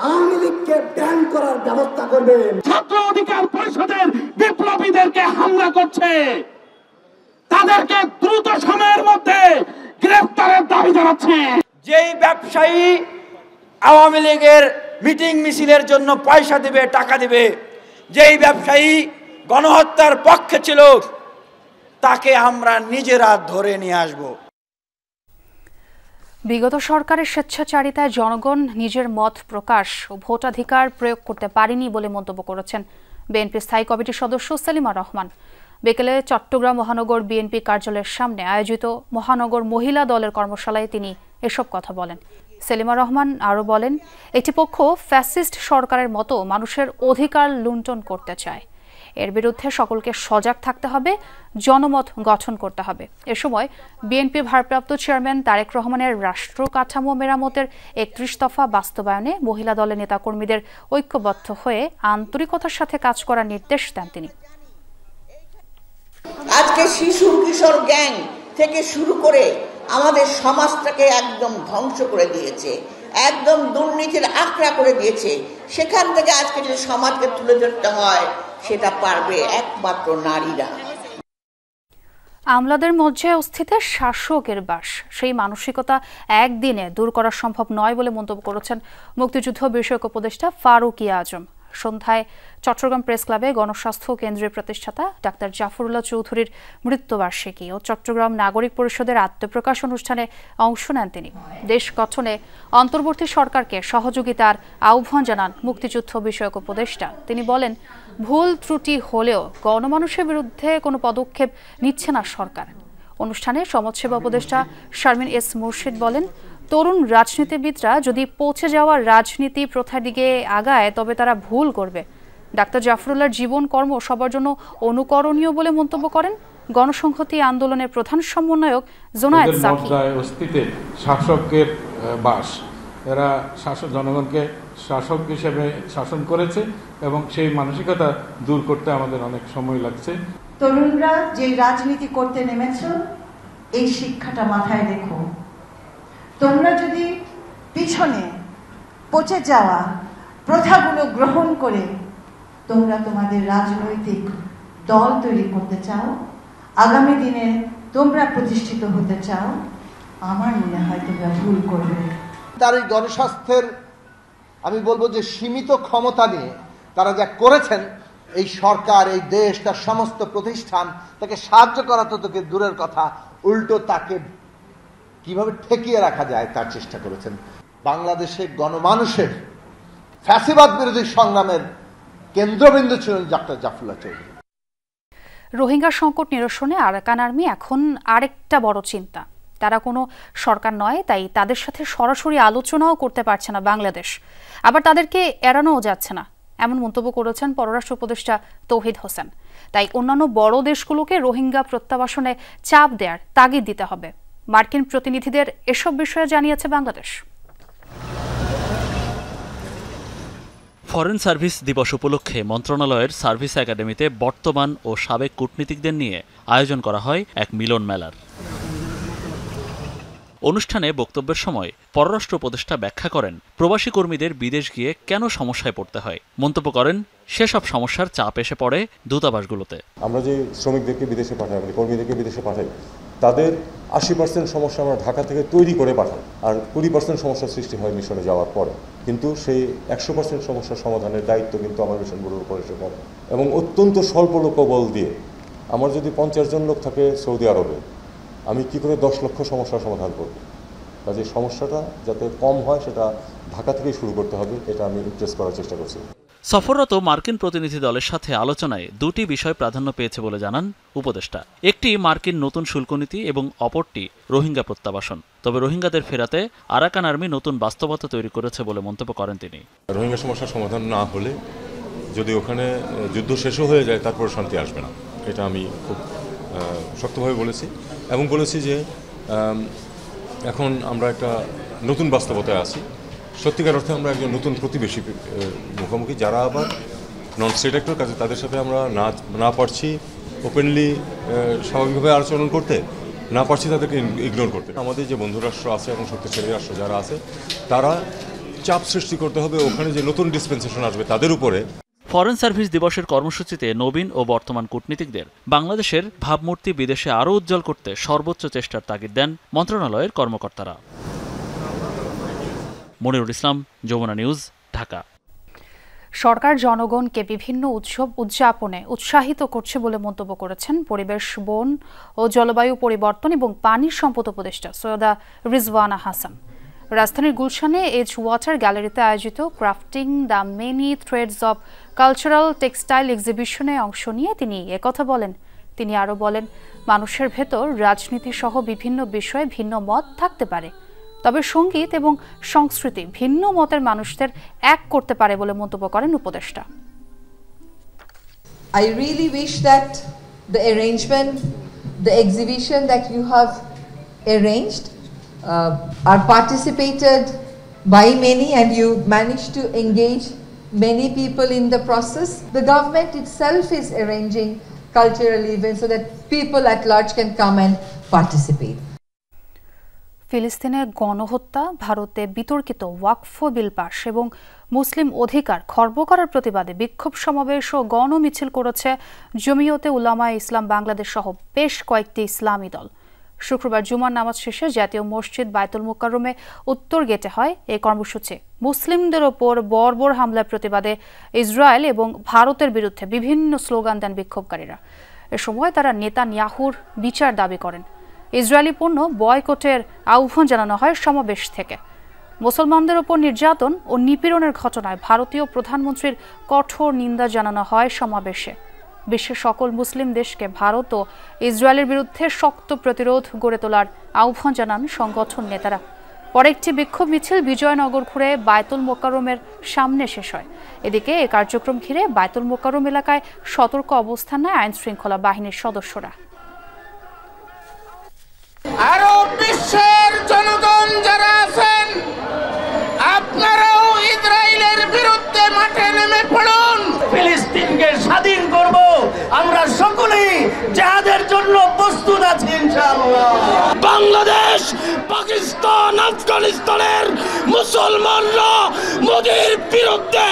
আওয়ামী লীগকে ব্যান করার ব্যবস্থা করবেন। ছাত্র অধিকার পরিষদের বিপ্লবীদেরকে হামলা করছে, তাদেরকে দ্রুত সময়ের মধ্যে গ্রেফতারের দাবি জানাচ্ছে। যেই ব্যবসায়ী আওয়ামী লীগের মিটিং মিছিলের জন্য পয়সা দিবে, টাকা দিবে, যেই ব্যবসায়ী গণহত্যার পক্ষে ছিল, তাকে আমরা নিজেরা ধরে নিয়ে আসব। বিগত সরকারের স্বেচ্ছাচারিতায় জনগণ নিজের মত প্রকাশ ও ভোটাধিকার প্রয়োগ করতে পারেনি বলে মন্তব্য করেছেন বিএনপি স্থায়ী কমিটির সদস্য সেলিমা রহমান। বিকেলে চট্টগ্রাম মহানগর বিএনপি কার্যালয়ের সামনে আয়োজিত মহানগর মহিলা দলের কর্মশালায় তিনি এসব কথা বলেন। সেলিমা রহমান আরও বলেন, একটি পক্ষ ফ্যাসিস্ট সরকারের মতো মানুষের অধিকার লুণ্ঠন করতে চায়। এর বিরুদ্ধে সকলকে সজাগ থাকতে হবে, জনমত গঠন করতে হবে। এ সময় বিএনপি ভারপ্রাপ্ত চেয়ারম্যান তারেক রহমানের রাষ্ট্র কাঠামো মেরামতের 31 দফা বাস্তবায়নে মহিলা দলের নেতাকর্মীদের ঐক্যবদ্ধ হয়ে আন্তরিকতার সাথে কাজ করার নির্দেশ দেন তিনি। আজকে শিশু কিশোর গ্যাং থেকে শুরু করে আমাদের সমাজটাকে একদম ধ্বংস করে দিয়েছে, একদম দুর্নীতির আঁকড়া করে দিয়েছে। সেখান থেকে আজকে যদি সমাজকে তুলে ধরতে হয়, সেটা পারবে একমাত্র নারীরা। আমলাদের মধ্যে অস্তিত্বে শাসকের বাস, সেই মানসিকতা একদিনে দূর করা সম্ভব নয় বলে মন্তব্য করেছেন মুক্তিযুদ্ধ বিষয়ক উপদেষ্টা ফারুক আজম। সন্ধ্যায় চট্টগ্রাম প্রেস ক্লাবে গণস্বাস্থ্য কেন্দ্রের প্রতিষ্ঠাতা ডাক্তার জাফরুল্লাহ চৌধুরীর মৃত্যুবার্ষিকী ও চট্টগ্রাম নাগরিক পরিষদের আত্মপ্রকাশ অনুষ্ঠানে অংশ নেন তিনি। দেশ গঠনে অন্তর্বর্তী সরকারকে সহযোগিতার আহ্বান জানান মুক্তিযুদ্ধ বিষয়ক উপদেষ্টা। তিনি বলেন, ভুল ত্রুটি হলেও গণমানুষের বিরুদ্ধে কোনো পদক্ষেপ নিচ্ছে না সরকার। অনুষ্ঠানে সমাজসেবা উপদেষ্টা শারমিন এস মুর্শিদ বলেন, তরুণ রাজনীতিবিদরা যদি পৌঁছে যাওয়া রাজনীতি প্রথার দিকে আগায় তবে তারা ভুল করবে। ডাক্তার জাফরুল্লাহর জীবন কর্ম সবার জন্য অনুকরণীয় বলে মন্তব্য করেন গণসংহতি আন্দোলনের প্রধান সমন্বয়ক জোনায়েদ সাকি। অস্তিত্বে শাসকের বাস, এরা শাসক জনগণকে শাসক হিসেবে শাসন করেছে এবং সেই মানসিকতা দূর করতে আমাদের অনেক সময় লাগছে। তরুণরা যে রাজনীতি করতে নেমেছ, এই শিক্ষাটা মাথায় রেখো। তোমরা যদি পিছনে পচে যাওয়া প্রথাগুলো গ্রহণ করে তোমরা তোমাদের রাজনৈতিক দল তৈরি করতে চাও, আগামী দিনে তোমরা প্রতিষ্ঠিত হতে চাও, আমার মনে হয় তোমরা ভুল করবে। তার এই জনস্বাস্থ্যের আমি বলবো যে সীমিত ক্ষমতা নিয়ে তারা যা করেছেন, এই সরকার, এই দেশ, তার সমস্ত প্রতিষ্ঠান তাকে সাহায্য করা তো তোকে দূরের কথা, উল্টো তাকে কিভাবে ঠেকিয়ে রাখা যায় তার চেষ্টা করেছেন। বাংলাদেশে গণমানুষের ফ্যাসিবাদ বিরোধী সংগ্রামের কেন্দ্রবিন্দু ছিলেন ডাক্তার জাফরুল্লাহ চৌধুরী। রোহিঙ্গা সংকট নিরসনে আরাকান আর্মি এখন আরেকটা বড় চিন্তা। তারা কোনো সরকার নয়, তাই তাদের সাথে সরাসরি আলোচনাও করতে পারছে না বাংলাদেশ, আবার তাদেরকে এড়ানোও যাচ্ছে না, এমন মন্তব্য করেছেন পররাষ্ট্র উপদেষ্টা তৌহিদ হোসেন। তাই অন্যান্য বড় দেশগুলোকে রোহিঙ্গা প্রত্যাবাসনে চাপ দেওয়ার তাগিদ দিতে হবে। মার্কিন প্রতিনিধিদের এসব বিষয়ে জানিয়েছে বাংলাদেশ। ফরেন সার্ভিস দিবস উপলক্ষে মন্ত্রণালয়ের সার্ভিস একাডেমিতে বর্তমান ও সাবেক কূটনীতিকদের নিয়ে আয়োজন করা হয় এক মিলন মেলার। অনুষ্ঠানে বক্তব্যের সময় পররাষ্ট্র উপদেষ্টা ব্যাখ্যা করেন প্রবাসী কর্মীদের বিদেশ গিয়ে কেন সমস্যায় পড়তে হয়। মন্তব্য করেন সেসব সমস্যার চাপ এসে পড়ে দূতাবাসগুলোতে। আমরা যে শ্রমিকদেরকে বিদেশে পাঠাই, কর্মীদেরকে বিদেশে পাঠাই, তাদের 80% সমস্যা আমরা ঢাকা থেকে তৈরি করে পাঠাই, আর 20% সমস্যার সৃষ্টি হয় মিশনে যাওয়ার পরে। কিন্তু সেই 100% সমস্যার সমাধানের দায়িত্ব কিন্তু আমার মিশন ব্যুরোর উপর এসে পড়ে। এবং অত্যন্ত স্বল্প লোকবল দিয়ে আমার যদি 50 জন লোক থাকে সৌদি আরবে, আমি কি করে 10 লক্ষ সমস্যার সমাধান করব? কাজে সমস্যাটা যাতে কম হয় সেটা ঢাকা থেকেই শুরু করতে হবে, এটা আমি ইমপ্রেস করার চেষ্টা করছি। সফররত মার্কিন প্রতিনিধি দলের সাথে আলোচনায় দুটি বিষয় প্রাধান্য পেয়েছে বলে জানান উপদেষ্টা। একটি মার্কিন নতুন শুল্ক নীতি এবং অপরটি রোহিঙ্গা প্রত্যাবাসন। তবে রোহিঙ্গাদের ফেরাতে আরাকান আর্মি নতুন বাস্তবতা তৈরি করেছে বলে মন্তব্য করেন তিনি। রোহিঙ্গা সমস্যার সমাধান না হলে যদি ওখানে যুদ্ধ শেষও হয়ে যায় তারপর শান্তি আসবে না, এটা আমি খুব শক্তভাবে বলেছি এবং বলেছি যে এখন আমরা একটা নতুন বাস্তবতায় আছি। সত্যিকার অর্থে আমরা একজন নতুন প্রতিবেশী মুখোমুখি, যারা আবার নন স্টেট অ্যাক্টর, কাজে তাদের সাথে আমরা না পারছি ওপেনলি স্বাভাবিকভাবে আচরণ করতে, না পারছি তাদেরকে ইগনোর করতে। আমাদের যে বন্ধু রাষ্ট্র আছে এবং শক্তিশালী রাষ্ট্র যারা আছে, তারা চাপ সৃষ্টি করতে হবে ওখানে যে নতুন ডিসপেন্সেশন আসবে তাদের উপরে। ফরেন সার্ভিস দিবসের কর্মসূচিতে নবীন ও বর্তমান কূটনীতিকদের বাংলাদেশের ভাবমূর্তি বিদেশে আরও উজ্জ্বল করতে সর্বোচ্চ চেষ্টার তাগিদ দেন মন্ত্রণালয়ের কর্মকর্তারা। মনিরুল ইসলাম, যমুনা নিউজ, ঢাকা। সরকার জনগণকে বিভিন্ন উৎসব উদযাপনে উৎসাহিত করছে বলে মন্তব্য করেছেন পরিবেশ, বন ও জলবায়ু পরিবর্তন এবং পানি সম্পদ উপদেষ্টা সৈয়দা রিজওয়ানা হাসান। রাজধানীর গুলশানে এজ ওয়াটার গ্যালারিতে আয়োজিত crafting the many threads of cultural textile এক্সিবিশনে অংশ নিয়ে তিনি একথা বলেন। তিনি আরও বলেন, মানুষের ভেতর রাজনীতি সহ বিভিন্ন বিষয়ে ভিন্ন মত থাকতে পারে, তবে সঙ্গীত এবং সংস্কৃতি ভিন্ন মতের মানুষদের এক করতে পারে বলে মন্তব্য করেন উপদেষ্টা। I really wish that the arrangement, the exhibition that you have arranged are participated by many and you managed to engage many people in the process. The government itself is arranging cultural events so that people at large can come and participate. ফিলিস্তিনের গণহত্যা, ভারতে বিতর্কিত ওয়াকফ bill pass এবং মুসলিম অধিকার খর্ব করার প্রতিবাদে বিক্ষোভ সমাবেশ ও গণমিছিল করেছে জমিয়তে উলামায়ে ইসলাম বাংলাদেশ সহ বেশ কয়েকটি ইসলামী দল। শুক্রবার জুমার নামাজ শেষে জাতীয় মসজিদ বায়তুল মুকাররমে উত্তর গেটে হয় এই কর্মসূচি। মুসলিমদের ওপর বর্বর হামলার প্রতিবাদে ইসরায়েল এবং ভারতের বিরুদ্ধে বিভিন্ন স্লোগান দেন বিক্ষোভকারীরা। এ সময় তারা নেতানিয়াহুর বিচার দাবি করেন। ইসরায়েলি পণ্য বয়কটের আহ্বান জানানো হয় সমাবেশ থেকে। মুসলমানদের ওপর নির্যাতন ও নিপীড়নের ঘটনায় ভারতীয় প্রধানমন্ত্রীর কঠোর নিন্দা জানানো হয় সমাবেশে। বিশ্বের সকল মুসলিম দেশকে ভারত ও ইসরায়েলের বিরুদ্ধে শক্ত প্রতিরোধ গড়ে তোলার আহ্বান জানান সংগঠন নেতারা। পরে একটি বিক্ষোভ মিছিল বিজয়নগর ঘুরে বায়তুল মোকাররমের সামনে শেষ হয়। এদিকে এই কার্যক্রম ঘিরে বায়তুল মোকাররম এলাকায় সতর্ক অবস্থান নেয় আইন শৃঙ্খলা বাহিনীর সদস্যরা। আরো বিশ্বের জনগণ যারা আছেন, আপনারাও ইসরায়েলের বিরুদ্ধে মাঠে নেমে পড়ুন। ফিলিস্তিনকে স্বাধীন করব, আমরা সকলেই জিহাদের জন্য প্রস্তুত আছি ইনশাআল্লাহ। বাংলাদেশ, পাকিস্তান, আফগানিস্তানের মুসলমানরা মোদির বিরুদ্ধে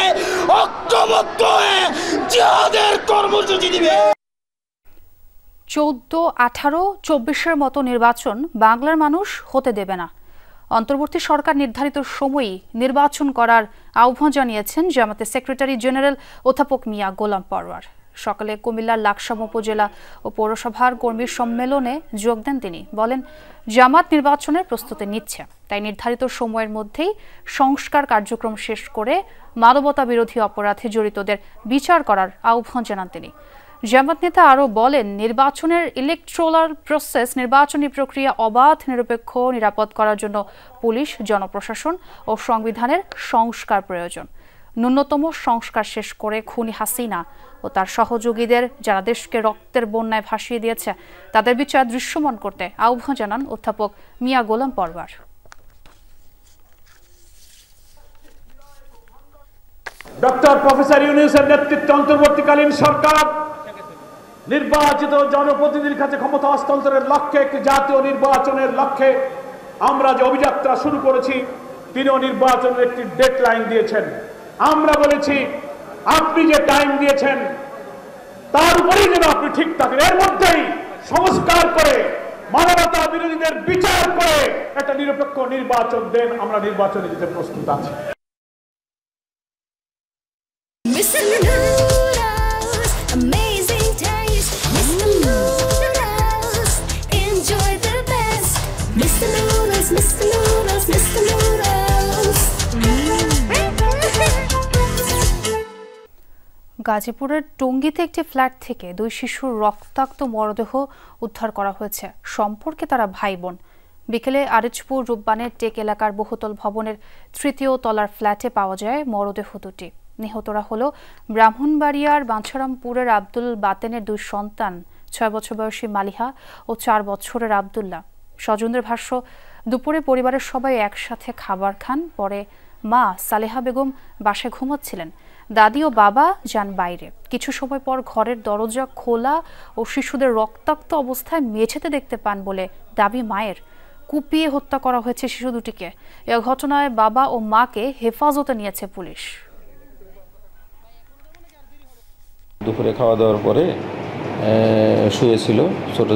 ঐক্যবদ্ধ হয়ে জিহাদের কর্মসূচি দিবে। 14, 18, 24-এর মতো নির্বাচন বাংলার মানুষ হতে দেবে না। অন্তর্বর্তী সরকার নির্ধারিত সময়ই নির্বাচন করার আহ্বান জানিয়েছেন জামাতের সেক্রেটারি জেনারেল অধ্যাপক মিয়া গোলাম পরওয়ার। সকালে কুমিল্লার লাকসাম উপজেলা ও পৌরসভার কর্মী সম্মেলনে যোগ দেন তিনি। বলেন, জামাত নির্বাচনের প্রস্তুতি নিচ্ছে, তাই নির্ধারিত সময়ের মধ্যেই সংস্কার কার্যক্রম শেষ করে মানবতা বিরোধী অপরাধে জড়িতদের বিচার করার আহ্বান জানান তিনি। জামাত নেতা আরও বলেন, নির্বাচনের ইলেকট্রাল প্রসেস, নির্বাচনী প্রক্রিয়া অবাধ, নিরপেক্ষ, নিরাপদ করার জন্য পুলিশ, জনপ্রশাসন ও সংবিধানের সংস্কার প্রয়োজন। ন্যূনতম সংস্কার শেষ করে খুনি হাসিনা ও তার সহযোগীদের, যারা দেশকে রক্তের বন্যায় ভাসিয়ে দিয়েছে, তাদের বিচার দৃশ্যমান করতে আহ্বান জানান অধ্যাপক মিয়া গোলাম পরওয়ার। ডক্টর প্রফেসর ইউনূসের নেতৃত্বে অন্তর্বর্তীকালীন সরকার নির্বাচিত জনপ্রতিনিধির কাছে ক্ষমতা হস্তান্তরের লক্ষ্যে, একটি জাতীয় নির্বাচনের লক্ষ্যে আমরা যে অভিযাত্রা শুরু করেছি, তিনিও নির্বাচনের একটি ডেডলাইন দিয়েছেন। আমরা বলেছি, আপনি যে টাইম দিয়েছেন তার উপরেই যেন আপনি ঠিক থাকেন, এর মধ্যেই সংস্কার করে মানবতা বিরোধীদের বিচার করে একটা নিরপেক্ষ নির্বাচন দেন। আমরা নির্বাচনে যেতে প্রস্তুত আছি। গাজীপুরের টঙ্গীতে একটি ফ্ল্যাট থেকে 2 শিশুর রক্তাক্ত মরদেহ উদ্ধার করা হয়েছে। সম্পর্কে তারা ভাই বোন। বিকেলে আরিচপুর রূপবানের টেক এলাকার বহুতল ভবনের 3য় তলার ফ্ল্যাটে পাওয়া যায় মরদেহ দুটি। নিহতরা হল ব্রাহ্মণবাড়িয়ার বাঞ্ছারামপুরের আব্দুল বাতেনের 2 সন্তান, 6 বছর বয়সী মালিহা ও 4 বছরের আব্দুল্লাহ। স্বজনদের ভাষ্য, দুপুরে পরিবারের সবাই একসাথে খাবার খান। পরে মা সালেহা বেগম বাসায় ঘুমাচ্ছিলেন, দাদি ও বাবা যান বাইরে। কিছু সময় পর ঘরের দরজা খোলা ও শিশুদের রক্তাক্ত অবস্থায় মেঝেতে দেখতে পান বলে দাবি মায়ের। কুপিয়ে হত্যা করা হয়েছে শিশু দুটিকে। এ ঘটনায় বাবা ও মাকে হেফাজতে নিয়েছে পুলিশ। দুপুরে খাওয়া দাওয়ার পরে শুয়েছিল ছোট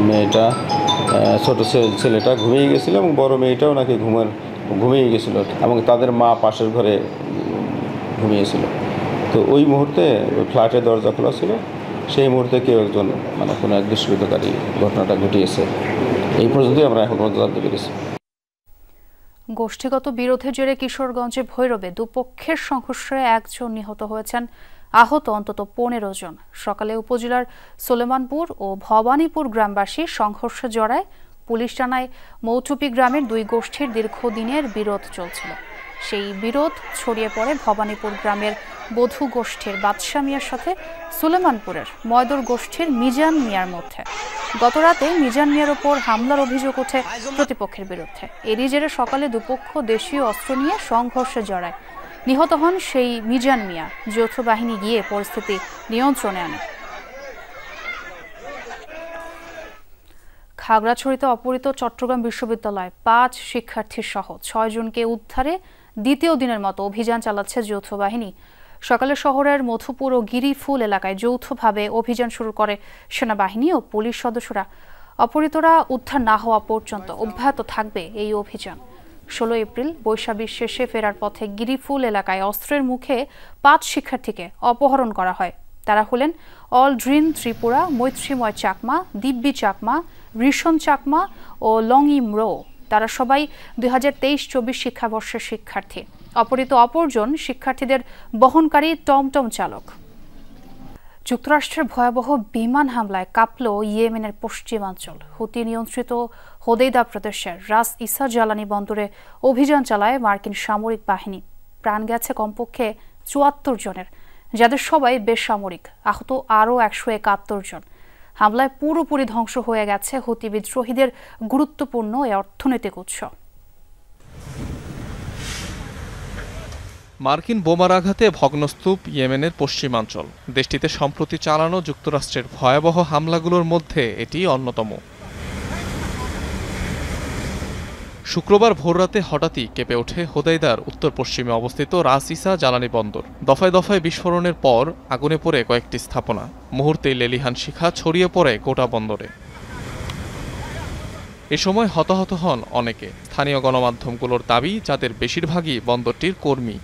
মেয়েটা, ছোট ছেলেটা ঘুমিয়ে গেছিল এবং বড় মেয়েটাও নাকি ঘুমিয়ে গেছিল এবং তাদের মা পাশের ঘরে ঘুমিয়েছিল। তো ওই মুহূর্তে ফ্ল্যাটের দরজা খোলা ছিল, সেই মুহূর্তে কেউ একজন কোনো এক দুষ্কৃতকারী ঘটনাটা ঘটিয়েছে। এই পর্যন্তই আমরা এখন পর্যন্ত জানতে পেরেছি। গোষ্ঠীগত বিরোধের জেরে কিশোরগঞ্জে ভৈরবে দুপক্ষের সংঘর্ষে 1 জন নিহত হয়েছেন, আহত অন্তত 15 জন। সকালে উপজেলার সোলেমানপুর ও ভবানীপুর গ্রামবাসী সংঘর্ষে জড়ায়। পুলিশ জানায়, মৌচুপি গ্রামের 2 গোষ্ঠীর দীর্ঘদিনের বিরোধ চলছিল। সেই বিরোধ ছড়িয়ে পড়ে ভবানীপুর গ্রামের বধূ গোষ্ঠীর বাদশা মিয়ার সাথে সুলেমানপুরের ময়দর গোষ্ঠীর মিজান মিয়ার মধ্যে। গতরাতে মিজান মিয়ার ওপর হামলার অভিযোগ ওঠে প্রতিপক্ষের বিরুদ্ধে। এরই জেরে সকালে দুপক্ষ দেশীয় অস্ত্র নিয়ে সংঘর্ষে জড়ায়। নিহত হন সেই মিজান মিয়া। যৌথ বাহিনী গিয়ে পরিস্থিতি নিয়ন্ত্রণে আনে। খাগড়াছড়িতে অপহৃত চট্টগ্রাম বিশ্ববিদ্যালয় 5 শিক্ষার্থী সহ 6 জনকে উদ্ধারে দ্বিতীয় দিনের মতো অভিযান চালাচ্ছে যৌথ বাহিনী। সকালে শহরের মধুপুর ও গিরিফুল এলাকায় যৌথভাবে অভিযান শুরু করে সেনাবাহিনী ও পুলিশ সদস্যরা। অপহৃতরা উদ্ধার না হওয়া পর্যন্ত অব্যাহত থাকবে এই অভিযান। 16 এপ্রিল বৈশাখীর শেষে ফেরার পথে গিরিফুল এলাকায় অস্ত্রের মুখে 5 শিক্ষার্থীকে অপহরণ করা হয়। তারা হলেন অলড্রিন ত্রিপুরা, মৈত্রীময় চাকমা, দিব্যি চাকমা, ঋষণ চাকমা ও লংইম রো। তারা সবাই 2023-24 শিক্ষাবর্ষের শিক্ষার্থী। অপহৃত অপরজন শিক্ষার্থীদের বহনকারী টমটম চালক। যুক্তরাষ্ট্রের ভয়াবহ বিমান হামলায় কাঁপল ইয়েমেনের পশ্চিমাঞ্চল। হুতি নিয়ন্ত্রিত হোদেইদা প্রদেশের রাস ইসা জ্বালানি বন্দরে অভিযান চালায় মার্কিন সামরিক বাহিনী। প্রাণ গেছে কমপক্ষে ৭৪ জনের, যাদের সবাই বেসামরিক। আহত আরও ১৭১ জন। হামলায় পুরোপুরি ধ্বংস হয়ে গেছে হুতি বিদ্রোহীদের গুরুত্বপূর্ণ এই অর্থনৈতিক উৎস। মার্কিন বোমার আঘাতে ভগ্নস্তূপ ইয়েমেনের পশ্চিমাঞ্চল। দেশটিতে সম্প্রতি চালানো যুক্তরাষ্ট্রের ভয়াবহ হামলাগুলোর মধ্যে এটি অন্যতম। শুক্রবার ভোররাতে হঠাৎই কেঁপে ওঠে হোদাইদার উত্তর পশ্চিমে অবস্থিত রাস ইসা জ্বালানি বন্দর। দফায় দফায় বিস্ফোরণের পর আগুনে পড়ে কয়েকটি স্থাপনা। মুহূর্তেই লেলিহান শিখা ছড়িয়ে পড়ে গোটা বন্দরে। এ সময় হতাহত হন অনেকে। স্থানীয় গণমাধ্যমগুলোর দাবি, যাদের বেশিরভাগই বন্দরটির কর্মী।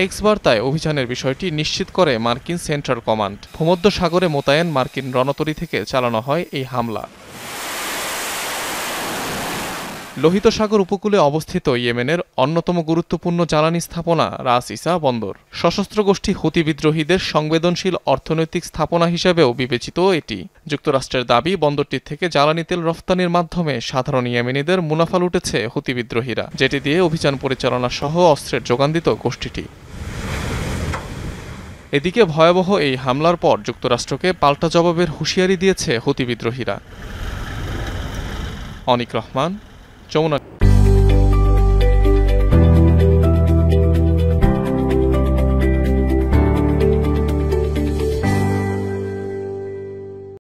এক্স বার্তায় অভিযানের বিষয়টি নিশ্চিত করে মার্কিন সেন্ট্রাল কমান্ড। ভূমধ্য সাগরে মোতায়েন মার্কিন রণতরী থেকে চালানো হয় এই হামলা। লোহিত সাগর উপকূলে অবস্থিত ইয়েমেনের অন্যতম গুরুত্বপূর্ণ জ্বালানি স্থাপনা রাস ইসা বন্দর। সশস্ত্র গোষ্ঠী হুতি বিদ্রোহীদের সংবেদনশীল অর্থনৈতিক স্থাপনা হিসেবেও বিবেচিত এটি। যুক্তরাষ্ট্রের দাবি, বন্দরটির থেকে জ্বালানি তেল রফতানির মাধ্যমে সাধারণ ইয়েমেনিদের মুনাফা লুটেছে হুতি বিদ্রোহীরা, যেটি দিয়ে অভিযান পরিচালনা সহ অস্ত্রের যোগান দিত গোষ্ঠীটি। এদিকে ভয়াবহ এই হামলার পর যুক্তরাষ্ট্রকে পাল্টা জবাবের হুঁশিয়ারি দিয়েছে হুতি বিদ্রোহীরা। অনিক রহমান, যমুনা।